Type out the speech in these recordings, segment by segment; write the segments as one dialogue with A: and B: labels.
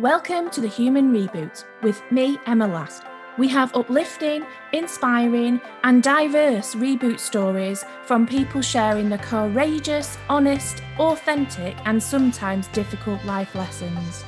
A: Welcome to the Human Reboot with me, Emma Last. We have uplifting, inspiring and diverse reboot stories from people sharing the courageous, honest, authentic and sometimes difficult life lessons.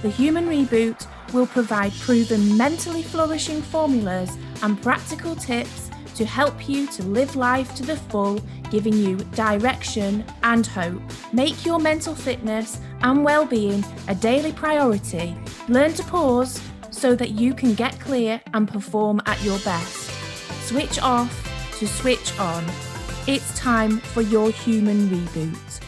A: The Human Reboot will provide proven mentally flourishing formulas and practical tips to help you to live life to the full, giving you direction and hope. Make your mental fitness and well-being a daily priority. Learn to pause so that you can get clear and perform at your best. Switch off to switch on. It's time for your Human Reboot.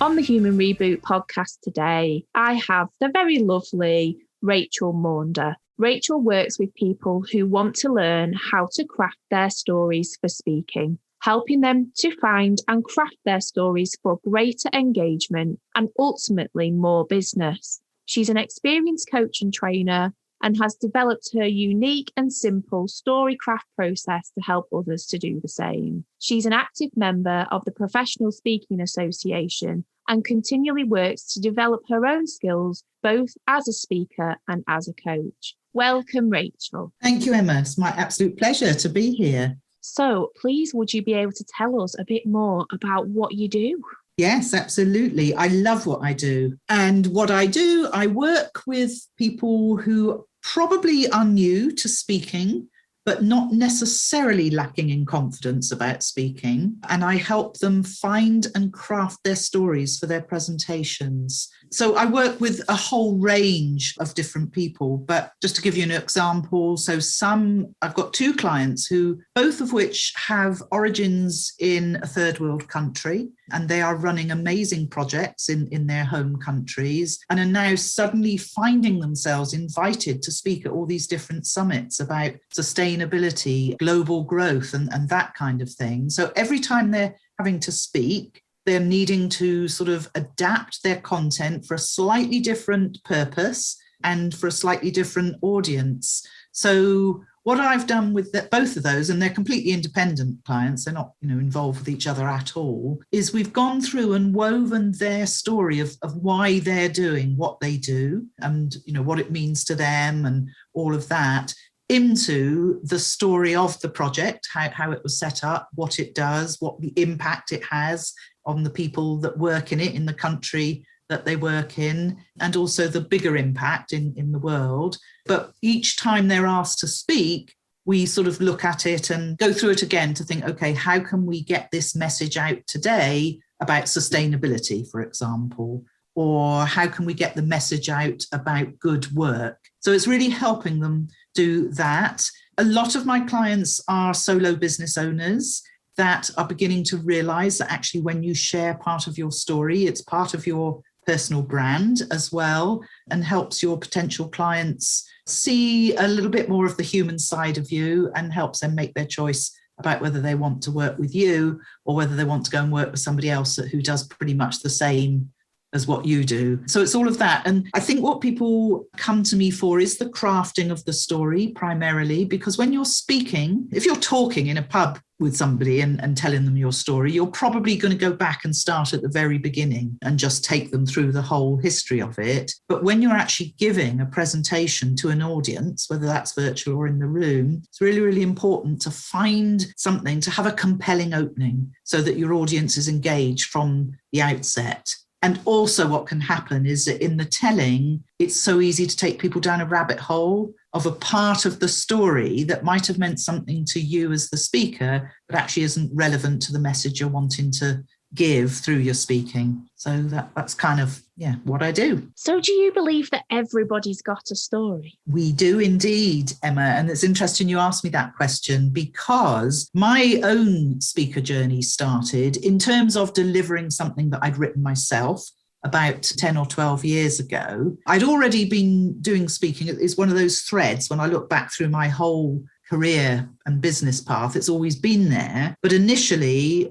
A: On the Human Reboot podcast today, I have the very lovely Rachel Maunder. Rachel works with people who want to learn how to craft their stories for speaking, helping them to find and craft their stories for greater engagement and ultimately more business. She's an experienced coach and trainer and has developed her unique and simple story craft process to help others to do the same. She's an active member of the Professional Speaking Association and continually works to develop her own skills, both as a speaker and as a coach. Welcome, Rachel.
B: Thank you, Emma. It's my absolute pleasure to be here.
A: So please, would you be able to tell us a bit more about what you do?
B: Yes, absolutely. I love what I do. And what I do, I work with people who probably are new to speaking, but not necessarily lacking in confidence about speaking. And I help them find and craft their stories for their presentations. So I work with a whole range of different people, but just to give you an example, I've got two clients who, both of which have origins in a third world country, and they are running amazing projects in their home countries and are now suddenly finding themselves invited to speak at all these different summits about sustainability, global growth, and that kind of thing. So every time they're having to speak, they're needing to sort of adapt their content for a slightly different purpose and for a slightly different audience. So what I've done with both of those, and they're completely independent clients, they're not involved with each other at all, is we've gone through and woven their story of why they're doing what they do and what it means to them and all of that into the story of the project, how it was set up, what it does, what the impact it has on the people that work in it, in the country that they work in, and also the bigger impact in the world. But each time they're asked to speak, we sort of look at it and go through it again to think, okay, how can we get this message out today about sustainability, for example? Or how can we get the message out about good work? So it's really helping them do that. A lot of my clients are solo business owners that are beginning to realize that actually when you share part of your story, it's part of your personal brand as well, and helps your potential clients see a little bit more of the human side of you and helps them make their choice about whether they want to work with you or whether they want to go and work with somebody else who does pretty much the same as what you do. So it's all of that. And I think what people come to me for is the crafting of the story primarily, because when you're speaking, if you're talking in a pub with somebody and telling them your story, you're probably going to go back and start at the very beginning and just take them through the whole history of it. But when you're actually giving a presentation to an audience, whether that's virtual or in the room, it's really, really important to find something, to have a compelling opening so that your audience is engaged from the outset. And also what can happen is that in the telling, it's so easy to take people down a rabbit hole of a part of the story that might have meant something to you as the speaker, but actually isn't relevant to the message you're wanting to give through your speaking. So that's kind of, what I do.
A: So do you believe that everybody's got a story?
B: We do indeed, Emma. And it's interesting you asked me that question because my own speaker journey started in terms of delivering something that I'd written myself about 10 or 12 years ago. I'd already been doing speaking. It's one of those threads when I look back through my whole career and business path, it's always been there. But initially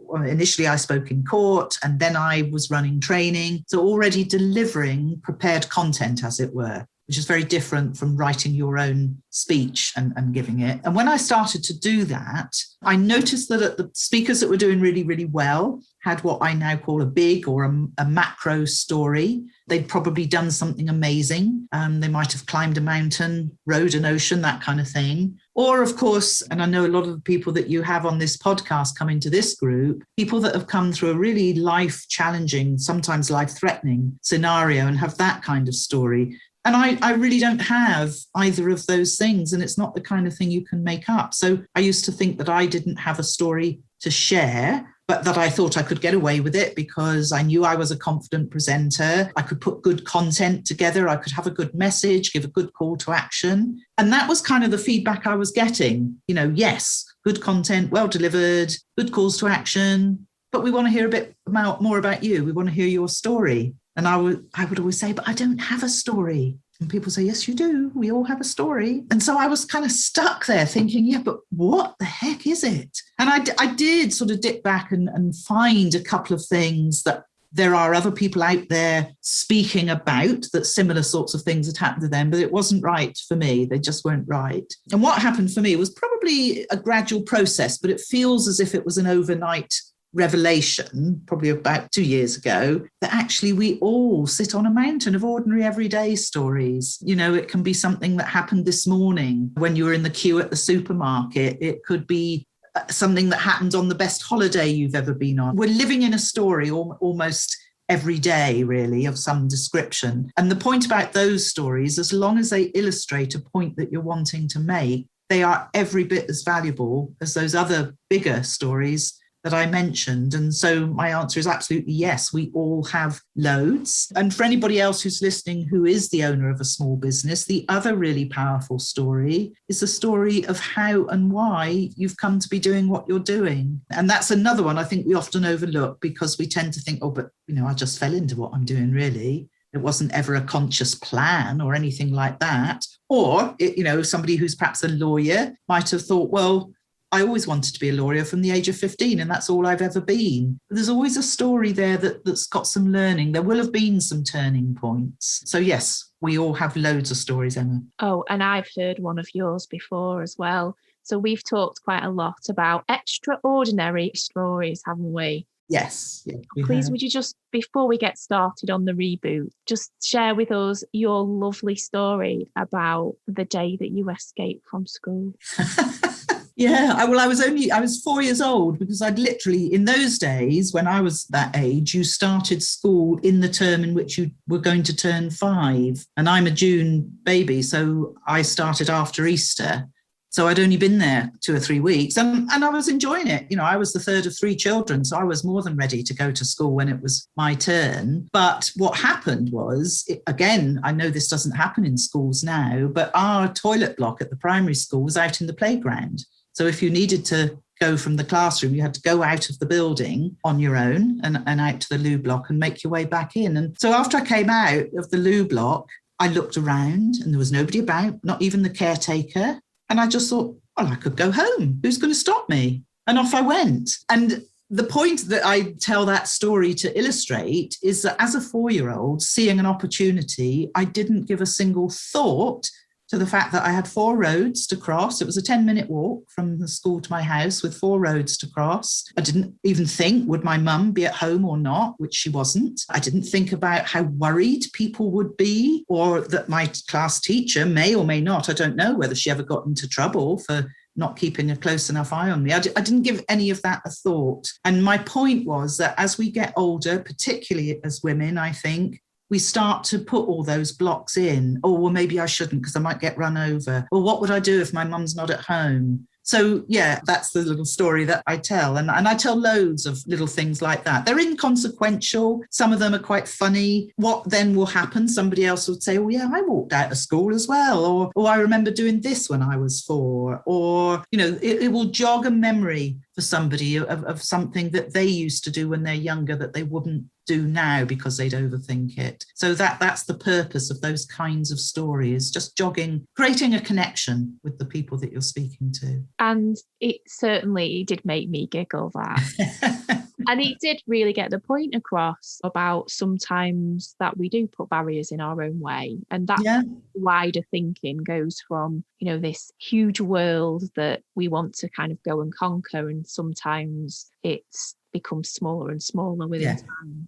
B: I spoke in court and then I was running training. So already delivering prepared content, as it were. which is very different from writing your own speech and giving it. And when I started to do that, I noticed that the speakers that were doing really, really well had what I now call a big or a macro story. They'd probably done something amazing. They might have climbed a mountain, rode an ocean, that kind of thing. Or, of course, and I know a lot of the people that you have on this podcast come into this group, people that have come through a really life-challenging, sometimes life-threatening scenario and have that kind of story. And I really don't have either of those things. And it's not the kind of thing you can make up. So I used to think that I didn't have a story to share, but that I thought I could get away with it because I knew I was a confident presenter. I could put good content together. I could have a good message, give a good call to action. And that was kind of the feedback I was getting. Yes, good content, well delivered, good calls to action. But we want to hear a bit more about you. We want to hear your story. And I would always say, but I don't have a story. And people say, yes, you do. We all have a story. And so I was kind of stuck there thinking, yeah, but what the heck is it? And I did sort of dip back and find a couple of things that there are other people out there speaking about, that similar sorts of things had happened to them, but it wasn't right for me. They just weren't right. And what happened for me was probably a gradual process, but it feels as if it was an overnight revelation, probably about 2 years ago, that actually we all sit on a mountain of ordinary everyday stories. It can be something that happened this morning when you were in the queue at the supermarket. It could be something that happened on the best holiday you've ever been on. We're living in a story almost every day, really, of some description. And the point about those stories, as long as they illustrate a point that you're wanting to make, they are every bit as valuable as those other bigger stories that I mentioned. And so my answer is absolutely yes, we all have loads. And for anybody else who's listening who is the owner of a small business, the other really powerful story is the story of how and why you've come to be doing what you're doing. And that's another one I think we often overlook because we tend to think, but I just fell into what I'm doing, really. It wasn't ever a conscious plan or anything like that. Or, somebody who's perhaps a lawyer might have thought, well, I always wanted to be a lawyer from the age of 15, and that's all I've ever been. But there's always a story there that's got some learning. There will have been some turning points. So yes, we all have loads of stories, Emma.
A: Oh, and I've heard one of yours before as well. So we've talked quite a lot about extraordinary stories, haven't we?
B: Yes. Yeah,
A: Please, would you just, before we get started on the reboot, just share with us your lovely story about the day that you escaped from school?
B: Yeah, I was 4 years old because I'd literally, in those days, when I was that age, you started school in the term in which you were going to turn 5. And I'm a June baby, so I started after Easter. So I'd only been there 2 or 3 weeks and I was enjoying it. I was the third of 3 children, so I was more than ready to go to school when it was my turn. But what happened was, again, I know this doesn't happen in schools now, but our toilet block at the primary school was out in the playground. So if you needed to go from the classroom, you had to go out of the building on your own and out to the loo block and make your way back in. And so after I came out of the loo block, I looked around and there was nobody about, not even the caretaker. And I just thought, well, I could go home. Who's going to stop me? And off I went. And the point that I tell that story to illustrate is that as a 4-year-old, seeing an opportunity, I didn't give a single thought to the fact that I had 4 roads to cross. It was a 10-minute walk from the school to my house with 4 roads to cross. I didn't even think, would my mum be at home or not, which she wasn't. I didn't think about how worried people would be or that my class teacher may or may not, I don't know whether she ever got into trouble for not keeping a close enough eye on me. I didn't give any of that a thought. And my point was that as we get older, particularly as women, I think, we start to put all those blocks in. Oh, well, maybe I shouldn't because I might get run over. Or what would I do if my mum's not at home? So, yeah, that's the little story that I tell. And I tell loads of little things like that. They're inconsequential. Some of them are quite funny. What then will happen? Somebody else would say, oh, yeah, I walked out of school as well. Or I remember doing this when I was 4. Or, it will jog a memory for somebody of something that they used to do when they're younger that they wouldn't do now because they'd overthink it. So that's the purpose of those kinds of stories, just jogging, creating a connection with the people that you're speaking to.
A: And it certainly did make me giggle, that. And he did really get the point across about sometimes that we do put barriers in our own way. And that wider thinking goes from, this huge world that we want to kind of go and conquer. And sometimes it's becomes smaller and smaller within time.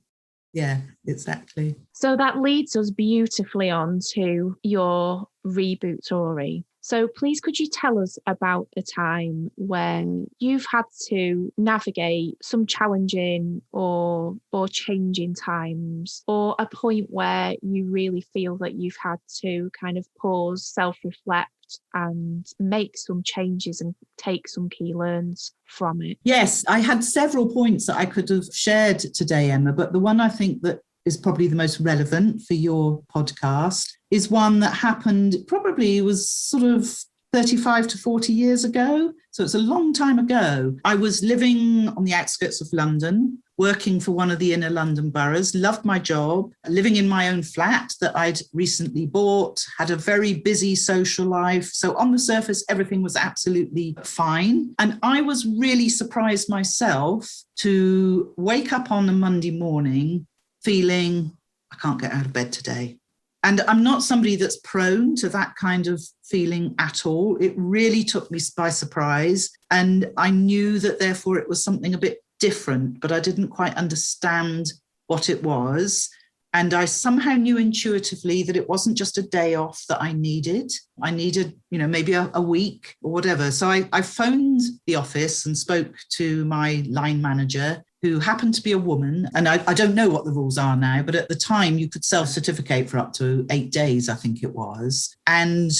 B: Yeah, exactly.
A: So that leads us beautifully on to your reboot story. So please, could you tell us about a time when you've had to navigate some challenging or changing times, or a point where you really feel that you've had to kind of pause, self-reflect and make some changes and take some key learns from it?
B: Yes, I had several points that I could have shared today, Emma, but the one I think that is probably the most relevant for your podcast is one that happened, probably was sort of 35 to 40 years ago. So it's a long time ago. I was living on the outskirts of London, working for one of the inner London boroughs, loved my job, living in my own flat that I'd recently bought, had a very busy social life. So on the surface, everything was absolutely fine. And I was really surprised myself to wake up on a Monday morning feeling, I can't get out of bed today. And I'm not somebody that's prone to that kind of feeling at all. It really took me by surprise. And I knew that therefore it was something a bit different, but I didn't quite understand what it was. And I somehow knew intuitively that it wasn't just a day off that I needed. I needed, maybe a week or whatever. So I phoned the office and spoke to my line manager, who happened to be a woman. And I don't know what the rules are now, but at the time you could self-certificate for up to 8 days, I think it was. And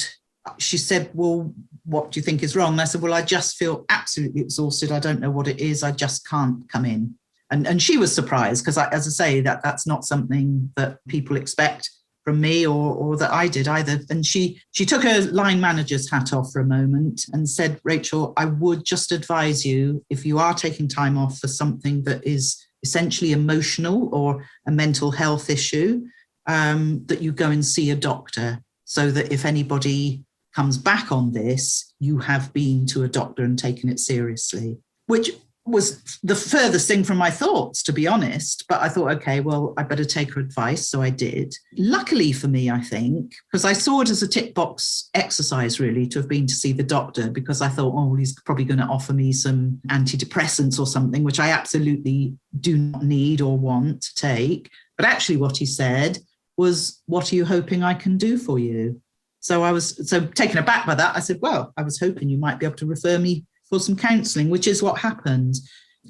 B: she said, well, what do you think is wrong? And I said, well, I just feel absolutely exhausted. I don't know what it is. I just can't come in. And she was surprised because, as I say, that's not something that people expect from me or that I did either. And she took her line manager's hat off for a moment and said, Rachel, I would just advise you, if you are taking time off for something that is essentially emotional or a mental health issue, that you go and see a doctor, so that if anybody comes back on this, you have been to a doctor and taken it seriously, which was the furthest thing from my thoughts, to be honest. But I thought, okay, well, I better take her advice. So I did. Luckily for me, I think, because I saw it as a tick box exercise, really, to have been to see the doctor, because I thought, oh, well, he's probably going to offer me some antidepressants or something, which I absolutely do not need or want to take. But actually what he said was, what are you hoping I can do for you? So I was taken aback by that. I said, well, I was hoping you might be able to refer me for some counselling, which is what happened.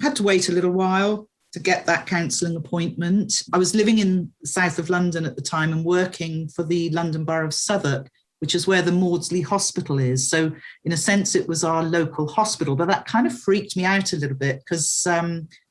B: I had to wait a little while to get that counselling appointment. I was living in the south of London at the time and working for the London Borough of Southwark, which is where the Maudsley Hospital is. So in a sense, it was our local hospital, but that kind of freaked me out a little bit because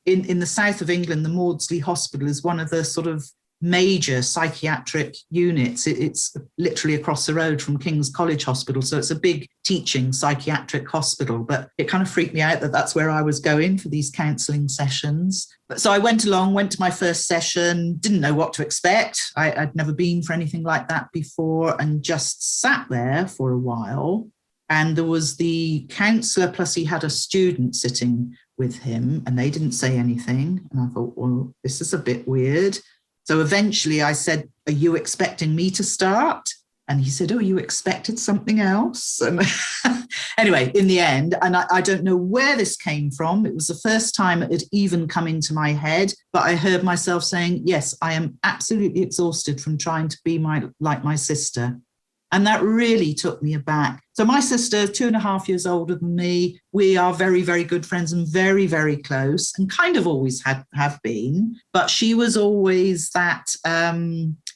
B: in the south of England, the Maudsley Hospital is one of the sort of major psychiatric units. It's literally across the road from King's College Hospital. So it's a big teaching psychiatric hospital, but it kind of freaked me out that that's where I was going for these counselling sessions. So I went to my first session, didn't know what to expect. I'd never been for anything like that before, and just sat there for a while. And there was the counsellor, plus he had a student sitting with him, and they didn't say anything. And I thought, well, this is a bit weird. So eventually I said, are you expecting me to start? And he said, oh, you expected something else? And anyway, in the end, and I don't know where this came from. It was the first time it had even come into my head, but I heard myself saying, yes, I am absolutely exhausted from trying to be like my sister. And that really took me aback. So my sister, 2.5 years older than me, we are very, very good friends and very, very close, and kind of always have been. But she was always that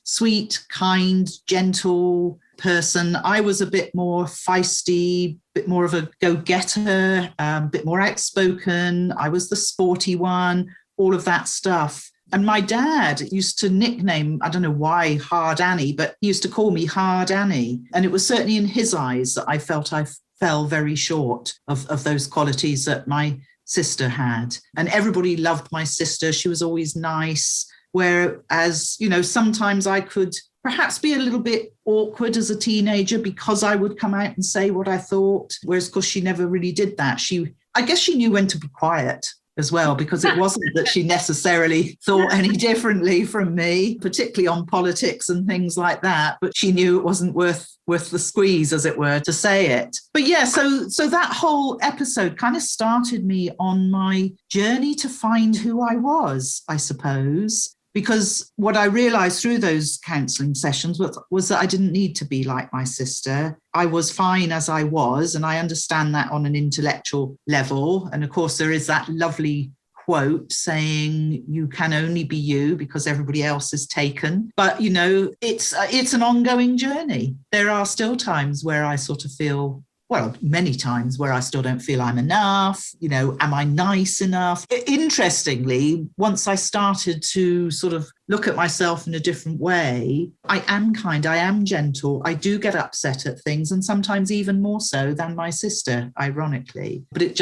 B: sweet, kind, gentle person. I was a bit more feisty, a bit more of a go-getter, a bit more outspoken. I was the sporty one, all of that stuff. And my dad used to nickname, I don't know why, Hard Annie, but he used to call me Hard Annie. And it was certainly in his eyes that I felt I fell very short of those qualities that my sister had. And everybody loved my sister. She was always nice. Whereas, sometimes I could perhaps be a little bit awkward as a teenager because I would come out and say what I thought. Whereas, of course, she never really did that. I guess she knew when to be quiet. as well, because it wasn't that she necessarily thought any differently from me, particularly on politics and things like that. But she knew it wasn't worth the squeeze, as it were, to say it. But yeah, so that whole episode kind of started me on my journey to find who I was, I suppose. Because what I realized through those counseling sessions was that I didn't need to be like my sister. I was fine as I was, and I understand that on an intellectual level. And of course, there is that lovely quote saying you can only be you because everybody else is taken. But, you know, it's an ongoing journey. There are still times where I sort of feel, well, many times where I still don't feel I'm enough. You know, am I nice enough? Interestingly, once I started to sort of look at myself in a different way, I am kind, I am gentle. I do get upset at things, and sometimes even more so than my sister, ironically. But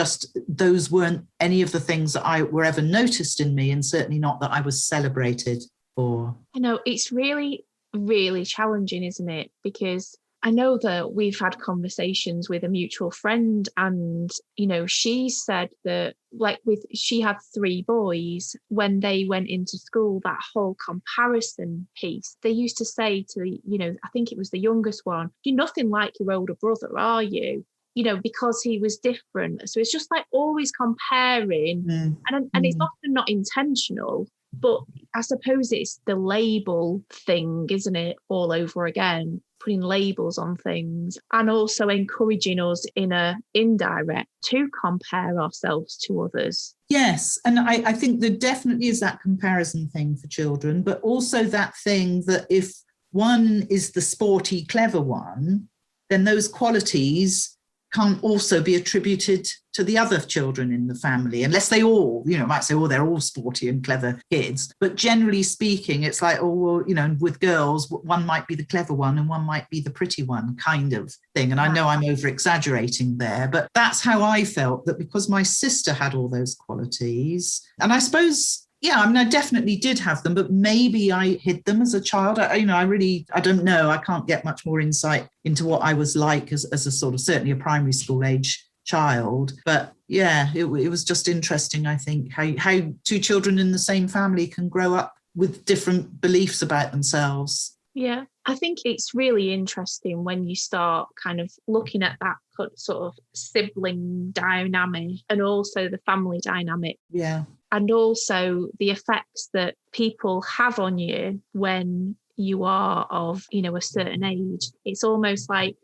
B: those weren't any of the things that were ever noticed in me, and certainly not that I was celebrated for.
A: I know, it's really, really challenging, isn't it? Because I know that we've had conversations with a mutual friend, and, you know, she said that, like, she had 3 boys. When they went into school, that whole comparison piece, they used to say to, you know, I think it was the youngest one, you're nothing like your older brother, are you? You know, because he was different. So it's just like always comparing. And it's often not intentional, but I suppose it's the label thing, isn't it? All over again, putting labels on things, and also encouraging us in a indirect to compare ourselves to others.
B: Yes. And I think there definitely is that comparison thing for children, but also that thing that if one is the sporty, clever one, then those qualities can't also be attributed to the other children in the family, unless they all, you know, might say, oh, they're all sporty and clever kids. But generally speaking, it's like, oh, well, you know, with girls, one might be the clever one and one might be the pretty one, kind of thing. And I know I'm over exaggerating there, but that's how I felt, that because my sister had all those qualities, and I suppose, yeah, I mean, I definitely did have them, but maybe I hid them as a child. I don't know. I can't get much more insight into what I was like as a sort of, certainly a primary school age child. But yeah, it was just interesting, I think, how 2 children in the same family can grow up with different beliefs about themselves.
A: Yeah, I think it's really interesting when you start kind of looking at that sort of sibling dynamic and also the family dynamic.
B: Yeah.
A: And also the effects that people have on you when you are of, you know, a certain age. It's almost like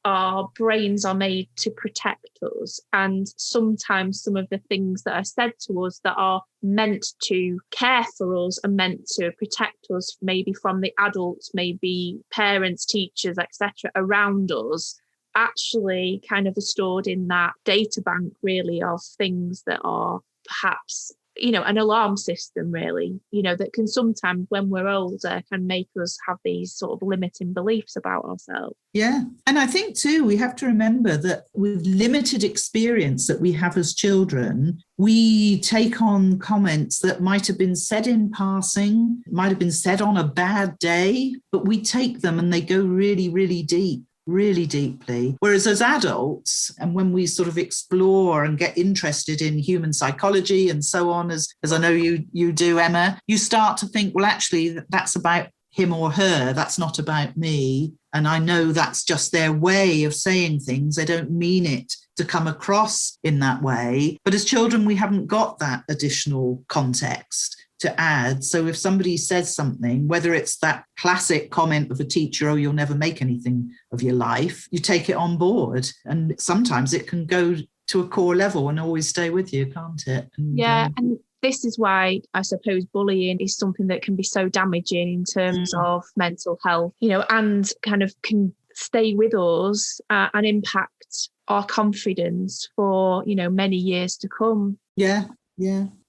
A: our brains are made to protect us. And sometimes some of the things that are said to us that are meant to care for us and meant to protect us, maybe from the adults, maybe parents, teachers, etc., around us, actually kind of are stored in that data bank, really, of things that are perhaps, you know, an alarm system, really, you know, that can sometimes, when we're older, can make us have these sort of limiting beliefs about ourselves.
B: Yeah. And I think too, we have to remember that with limited experience that we have as children, we take on comments that might have been said in passing, might have been said on a bad day, but we take them and they go really, really deep. Really deeply. Whereas as adults, and when we sort of explore and get interested in human psychology and so on, as I know you do, Emma, you start to think, well, actually, that's about him or her. That's not about me. And I know that's just their way of saying things. They don't mean it to come across in that way. But as children, we haven't got that additional context to add. So if somebody says something, whether it's that classic comment of a teacher, oh, you'll never make anything of your life, you take it on board. And sometimes it can go to a core level and always stay with you, can't it?
A: And this is why I suppose bullying is something that can be so damaging in terms of mental health, you know, and kind of can stay with us and impact our confidence for, you know, many years to come.
B: Yeah.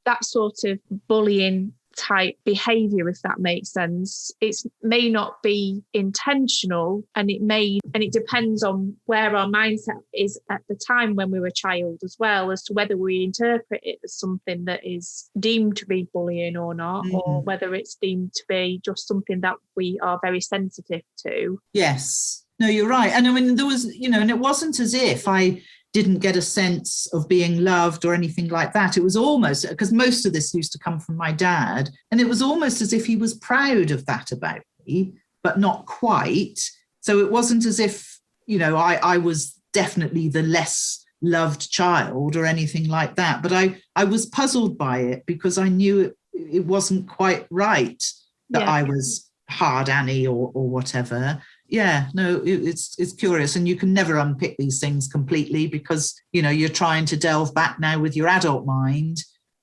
A: That sort of bullying type behaviour, if that makes sense, it may not be intentional, and it depends on where our mindset is at the time when we were a child as well, as to whether we interpret it as something that is deemed to be bullying or not, or whether it's deemed to be just something that we are very sensitive to.
B: Yes. No, you're right. And I mean, there was, you know, and it wasn't as if I didn't get a sense of being loved or anything like that. It was almost, because most of this used to come from my dad, and it was almost as if he was proud of that about me, but not quite. So it wasn't as if, I was definitely the less loved child or anything like that. But I was puzzled by it because I knew it wasn't quite right that I was hard Annie or whatever. Yeah, no, it's curious. And you can never unpick these things completely because, you're trying to delve back now with your adult mind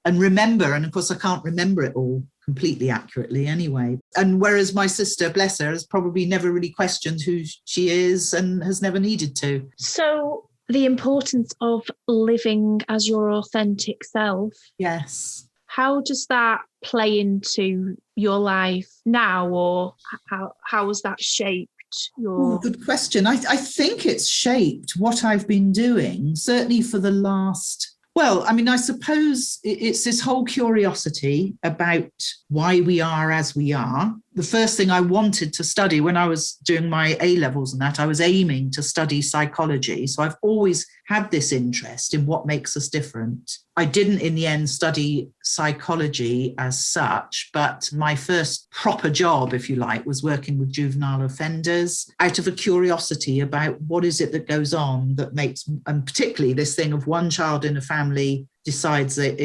B: and remember. And of course, I can't remember it all completely accurately anyway. And whereas my sister, bless her, has probably never really questioned who she is and has never needed to.
A: So the importance of living as your authentic self.
B: Yes.
A: How does that play into your life now, or how has that shaped your...
B: Good question. I think it's shaped what I've been doing, certainly for the last... Well, I suppose it's this whole curiosity about why we are as we are. The first thing I wanted to study when I was doing my A-levels and that, I was aiming to study psychology. So I've always had this interest in what makes us different. I didn't in the end study psychology as such, but my first proper job, if you like, was working with juvenile offenders out of a curiosity about what is it that goes on that makes, and particularly this thing of one child in a family decides they're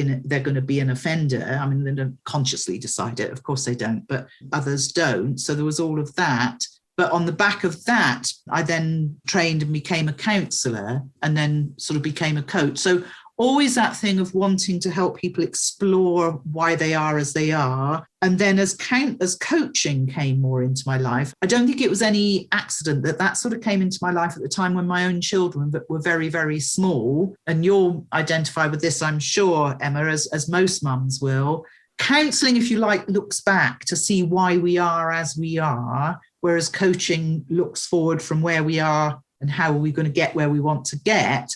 B: going to be an offender. They don't consciously decide it. Of course they don't, but others don't. So there was all of that. But on the back of that, I then trained and became a counsellor and then sort of became a coach. So always that thing of wanting to help people explore why they are as they are. And then as coaching came more into my life, I don't think it was any accident that sort of came into my life at the time when my own children were very, very small. And you'll identify with this, I'm sure, Emma, as most mums will. Counselling, if you like, looks back to see why we are as we are, whereas coaching looks forward from where we are and how are we going to get where we want to get.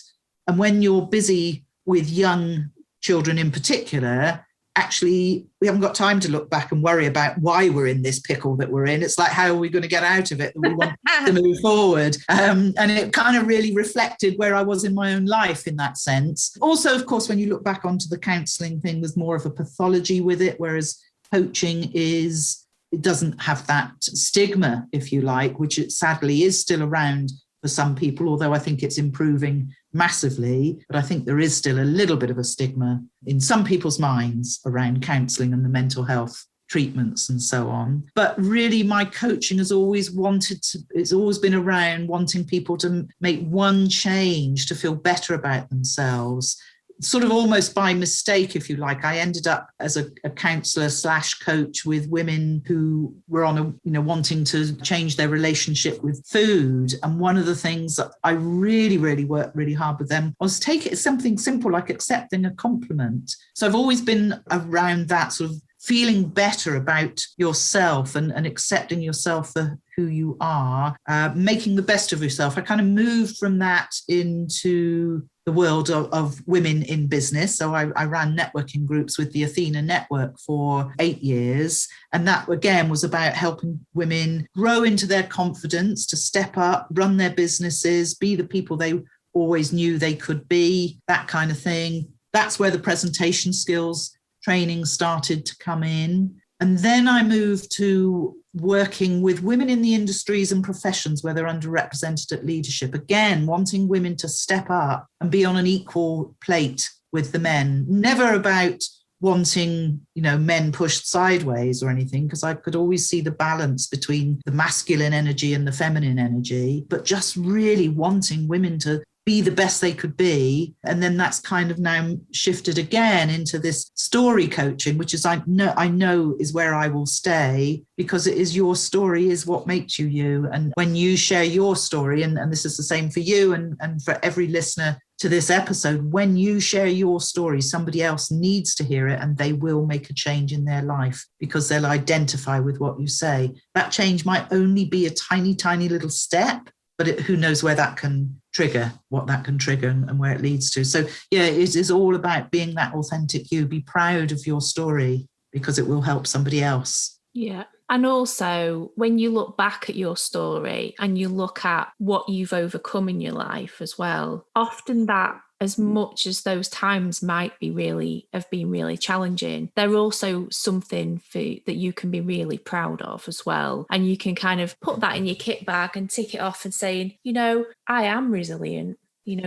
B: And when you're busy with young children in particular, actually, we haven't got time to look back and worry about why we're in this pickle that we're in. It's like, how are we going to get out of it that we want to move forward? And it kind of really reflected where I was in my own life in that sense. Also, of course, when you look back onto the counselling thing, there's more of a pathology with it, whereas coaching it doesn't have that stigma, if you like, which it sadly is still around for some people, although I think it's improving massively. But I think there is still a little bit of a stigma in some people's minds around counselling and the mental health treatments and so on. But really, my coaching has always it's always been around wanting people to make one change to feel better about themselves. Sort of almost by mistake, if you like, I ended up as a counsellor / coach with women who were wanting to change their relationship with food. And one of the things that I really, really worked really hard with them was take it as something simple like accepting a compliment. So I've always been around that sort of feeling better about yourself and accepting yourself for who you are, making the best of yourself. I kind of moved from that into the world of women in business. So I ran networking groups with the Athena Network for 8 years. And that, again, was about helping women grow into their confidence, to step up, run their businesses, be the people they always knew they could be, that kind of thing. That's where the presentation skills training started to come in. And then I moved to working with women in the industries and professions where they're underrepresented at leadership. Again, wanting women to step up and be on an equal plate with the men. Never about wanting, men pushed sideways or anything, because I could always see the balance between the masculine energy and the feminine energy, but just really wanting women to be the best they could be. And then that's kind of now shifted again into this story coaching, which is I know is where I will stay, because it is your story is what makes you you. And when you share your story, and this is the same for you and for every listener to this episode, when you share your story, somebody else needs to hear it, and they will make a change in their life because they'll identify with what you say. That change might only be a tiny, tiny little step, but who knows where that can trigger, what that can trigger and where it leads to. So yeah, it is all about being that authentic you. Be proud of your story because it will help somebody else.
A: Yeah. And also, when you look back at your story and you look at what you've overcome in your life as well, often that, as much as those times have been really challenging, they're also something that you can be really proud of as well. And you can kind of put that in your kit bag and tick it off and saying, I am resilient,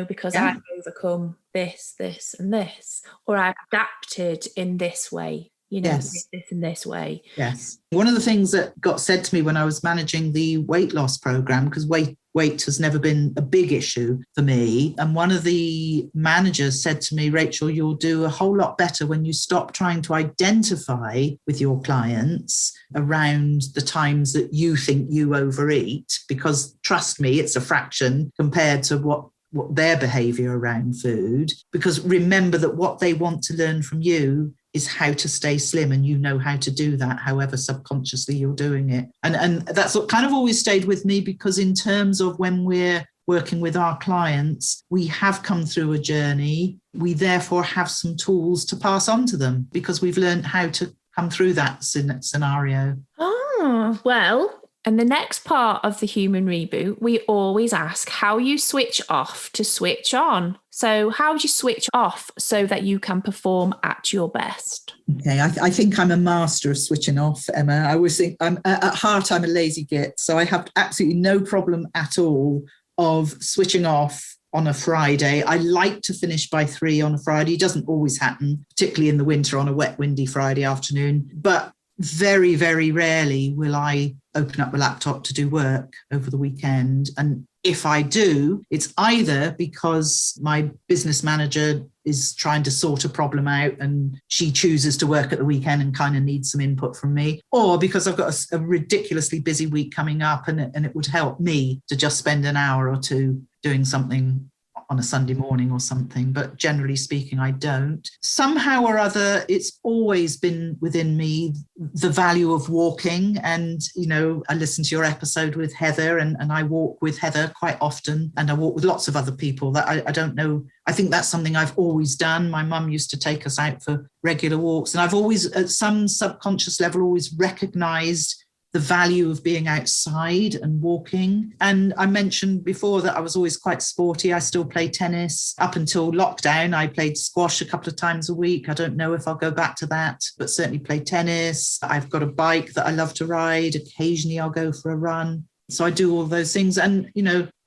A: because I've overcome this, and this, or I've adapted in this way. This and this way.
B: Yes. One of the things that got said to me when I was managing the weight loss program, because weight has never been a big issue for me. And one of the managers said to me, Rachel, you'll do a whole lot better when you stop trying to identify with your clients around the times that you think you overeat, because trust me, it's a fraction compared to what their behavior around food. Because remember that what they want to learn from you is how to stay slim, and you know how to do that, however subconsciously you're doing it. And that's what kind of always stayed with me, because in terms of when we're working with our clients, we have come through a journey. We therefore have some tools to pass on to them because we've learned how to come through that scenario.
A: Oh, well. And the next part of the Human Reboot, we always ask how you switch off to switch on. So how do you switch off so that you can perform at your best?
B: Okay, I think I'm a master of switching off, Emma. I always think at heart, I'm a lazy git. So I have absolutely no problem at all of switching off on a Friday. I like to finish by 3 on a Friday. It doesn't always happen, particularly in the winter on a wet, windy Friday afternoon. But very, very rarely will I open up the laptop to do work over the weekend. And if I do, it's either because my business manager is trying to sort a problem out and she chooses to work at the weekend and kind of needs some input from me, or because I've got a ridiculously busy week coming up and it would help me to just spend an hour or two doing something on a Sunday morning or something. But generally speaking, I don't. Somehow or other, it's always been within me the value of walking. And, I listened to your episode with Heather and I walk with Heather quite often. And I walk with lots of other people that I don't know. I think that's something I've always done. My mum used to take us out for regular walks. And I've always, at some subconscious level, always recognized the value of being outside and walking. And I mentioned before that I was always quite sporty. I still play tennis. Up until lockdown, I played squash a couple of times a week. I don't know if I'll go back to that, but certainly play tennis. I've got a bike that I love to ride. Occasionally I'll go for a run. So I do all those things. And,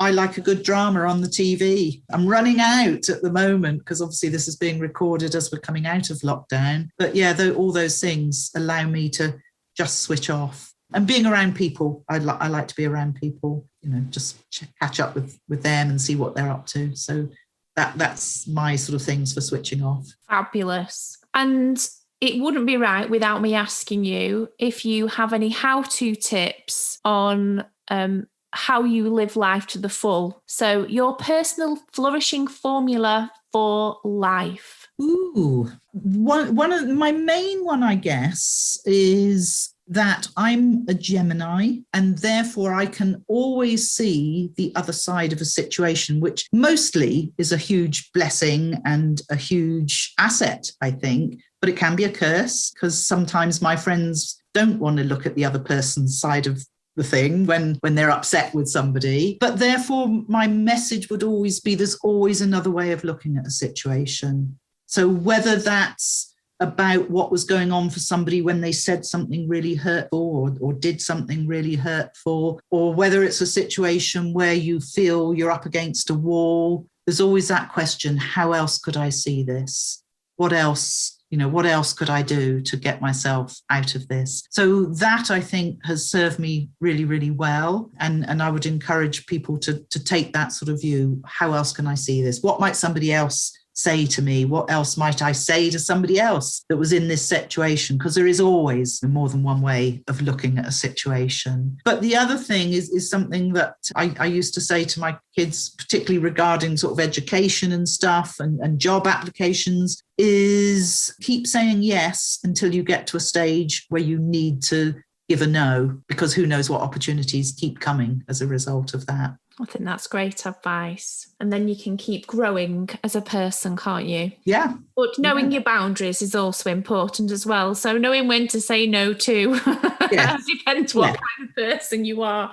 B: I like a good drama on the TV. I'm running out at the moment because obviously this is being recorded as we're coming out of lockdown. But yeah, all those things allow me to just switch off. And being around people, I like to be around people, just catch up with them and see what they're up to. So that's my sort of things for switching off.
A: Fabulous. And it wouldn't be right without me asking you if you have any how-to tips on how you live life to the full. So your personal flourishing formula for life.
B: Ooh, one of my main one, I guess, is that I'm a Gemini and therefore I can always see the other side of a situation, which mostly is a huge blessing and a huge asset, I think, but it can be a curse because sometimes my friends don't want to look at the other person's side of the thing when they're upset with somebody. But therefore my message would always be there's always another way of looking at a situation. So whether that's about what was going on for somebody when they said something really hurtful or did something really hurtful, or whether it's a situation where you feel you're up against a wall, there's always that question, how else could I see this? What else could I do to get myself out of this? So that I think has served me really, really well. And I would encourage people to take that sort of view. How else can I see this? What might somebody else say to me? What else might I say to somebody else that was in this situation? Because there is always more than one way of looking at a situation. But the other thing is something that I used to say to my kids, particularly regarding sort of education and stuff and job applications, is keep saying yes until you get to a stage where you need to give a no, because who knows what opportunities keep coming as a result of that.
A: I think that's great advice. And then you can keep growing as a person, can't you?
B: Yeah.
A: But knowing your boundaries is also important as well. So knowing when to say no to.
B: Yes.
A: Depends what kind of person you are.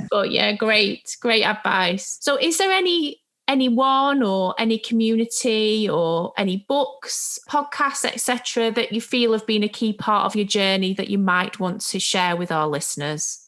A: But yeah, great advice. So is there anyone or any community or any books, podcasts, etc., that you feel have been a key part of your journey that you might want to share with our listeners?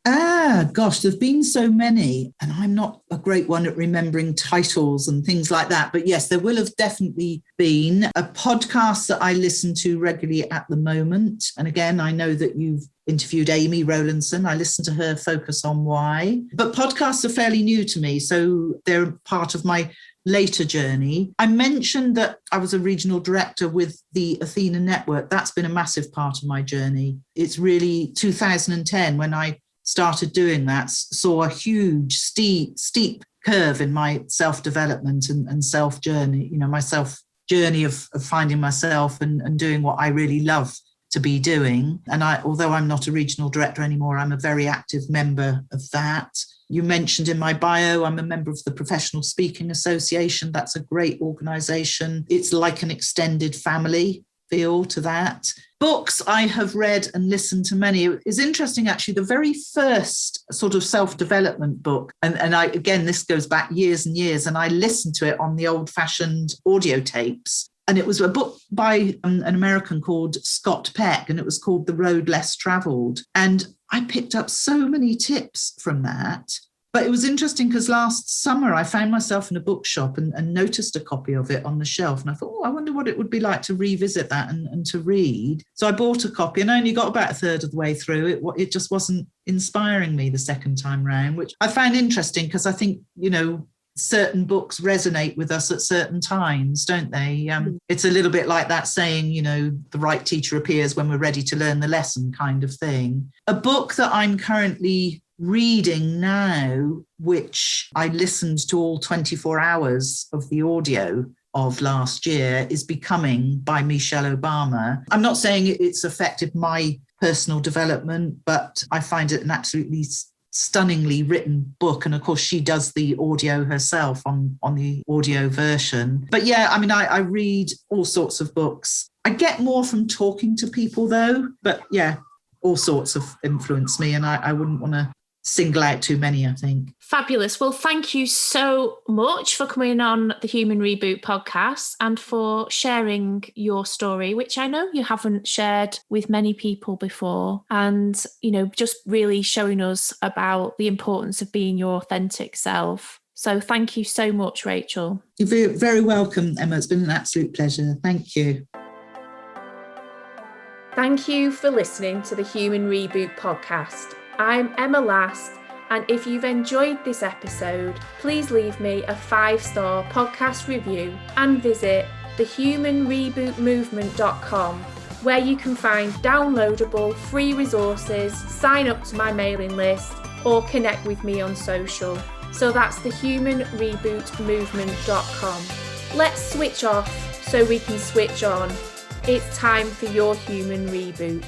B: Gosh, there've been so many, and I'm not a great one at remembering titles and things like that. But yes, there will have definitely been a podcast that I listen to regularly at the moment. And again, I know that you've interviewed Amy Rowlandson. I listen to her Focus on Why. But podcasts are fairly new to me, so they're part of my later journey. I mentioned that I was a regional director with the Athena Network. That's been a massive part of my journey. It's really 2010 when I started doing that, saw a huge, steep curve in my self-development and self-journey, my self-journey of finding myself and doing what I really love to be doing. And although I'm not a regional director anymore, I'm a very active member of that. You mentioned in my bio, I'm a member of the Professional Speaking Association. That's a great organisation. It's like an extended family feel to that. Books, I have read and listened to many. It's interesting, actually, the very first sort of self-development book, and I, again, this goes back years and years, and I listened to it on the old-fashioned audio tapes. And it was a book by an American called Scott Peck, and it was called The Road Less Traveled. And I picked up so many tips from that. But it was interesting because last summer I found myself in a bookshop and noticed a copy of it on the shelf. And I thought, I wonder what it would be like to revisit that and to read. So I bought a copy and I only got about a third of the way through it. It just wasn't inspiring me the second time round, which I found interesting because I think, certain books resonate with us at certain times, don't they? It's a little bit like that saying, the right teacher appears when we're ready to learn the lesson kind of thing. A book that I'm currently reading now, which I listened to all 24 hours of the audio of last year, is Becoming by Michelle Obama. I'm not saying it's affected my personal development, but I find it an absolutely stunningly written book. And of course, she does the audio herself on the audio version. But yeah, I read all sorts of books. I get more from talking to people though, but yeah, all sorts of influence me. And I wouldn't want to single out too many, I think.
A: Fabulous. Well, thank you so much for coming on the Human Reboot podcast and for sharing your story, which I know you haven't shared with many people before. And, just really showing us about the importance of being your authentic self. So thank you so much, Rachel.
B: You're very, very welcome, Emma. It's been an absolute pleasure. Thank you.
A: Thank you for listening to the Human Reboot podcast. I'm Emma Last, and if you've enjoyed this episode, please leave me a 5-star podcast review and visit thehumanrebootmovement.com, where you can find downloadable free resources, sign up to my mailing list, or connect with me on social. So that's thehumanrebootmovement.com. Let's switch off so we can switch on. It's time for your human reboot.